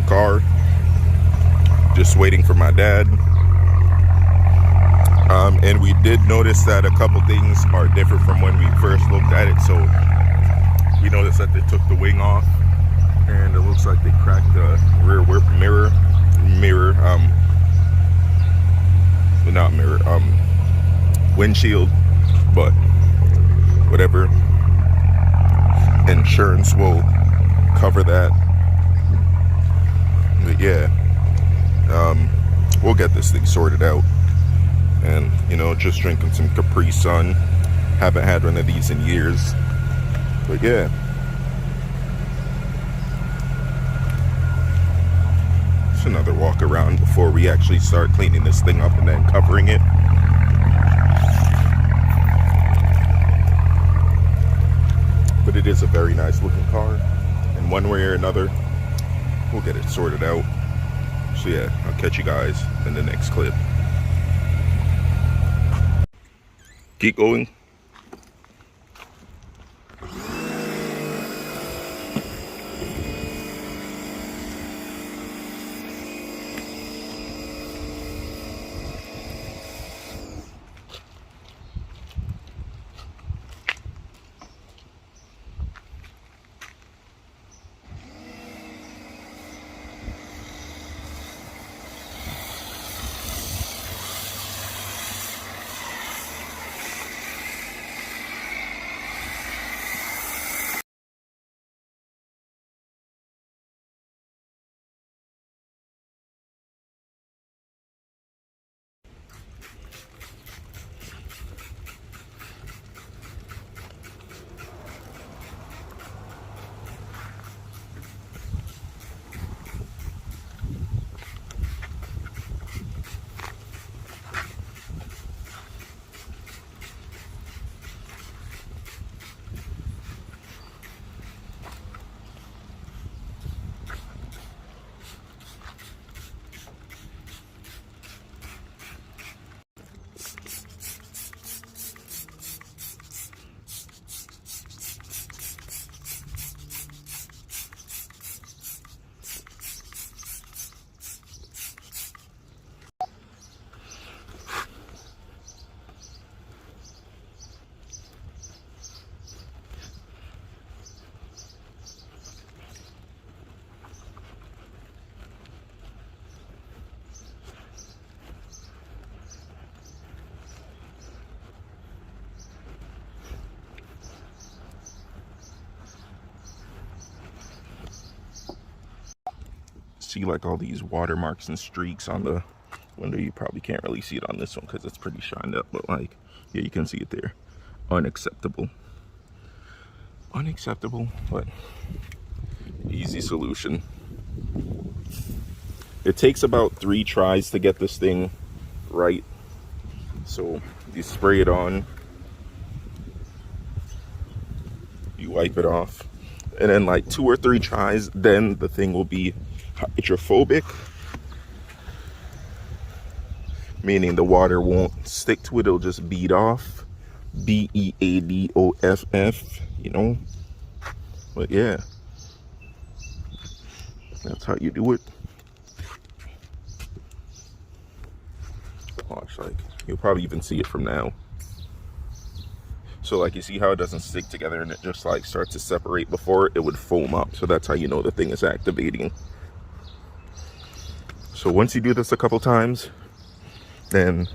the car. Just waiting for my dad. And we did notice that a couple things are different from when we first looked at it. So we noticed that they took the wing off, and it looks like they cracked the rear windshield, but whatever, insurance will cover that. But yeah, we'll get this thing sorted out. And you know, just drinking some Capri Sun. Haven't had one of these in years, but yeah. It's another walk around before we actually start cleaning this thing up and then covering it. But it is a very nice looking car, and one way or another we'll get it sorted out. So yeah, I'll catch you guys in the next clip. Keep going. See like all these watermarks and streaks on the window. You probably can't really see it on this one because it's pretty shined up, but like, yeah, you can see it there. Unacceptable. Unacceptable, but easy solution. It takes about 3 tries to get this thing right. So you spray it on, you wipe it off, and then like 2 or 3 tries, then the thing will be hydrophobic, meaning the water won't stick to it, it'll just bead off. B-E-A-D-O-F-F, you know. But yeah, that's how you do it. Watch, like, you'll probably even see it from now. So like, you see how it doesn't stick together and it just like starts to separate? Before it would foam up, so that's how you know the thing is activating. So once you do this a couple times, then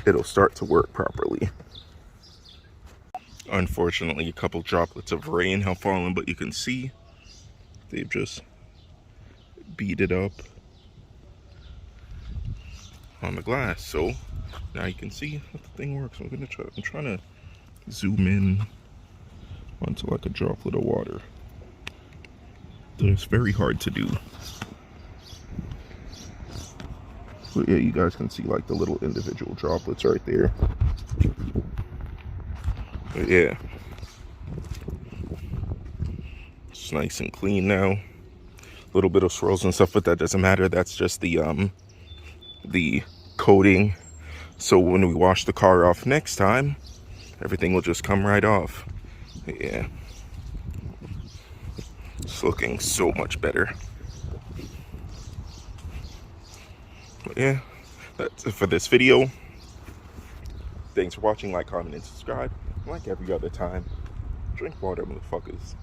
it'll start to work properly. Unfortunately, a couple droplets of rain have fallen, but you can see they've just beaded up on the glass. So now you can see that the thing works. I'm trying to zoom in onto like a droplet of water. It's very hard to do. But yeah, you guys can see like the little individual droplets right there. But yeah, it's nice and clean now. A little bit of swirls and stuff, but that doesn't matter. That's just the coating. So when we wash the car off next time, everything will just come right off. But yeah. It's looking so much better. But yeah, that's it for this video. Thanks for watching. Like, comment, and subscribe. Like every other time, drink water, motherfuckers.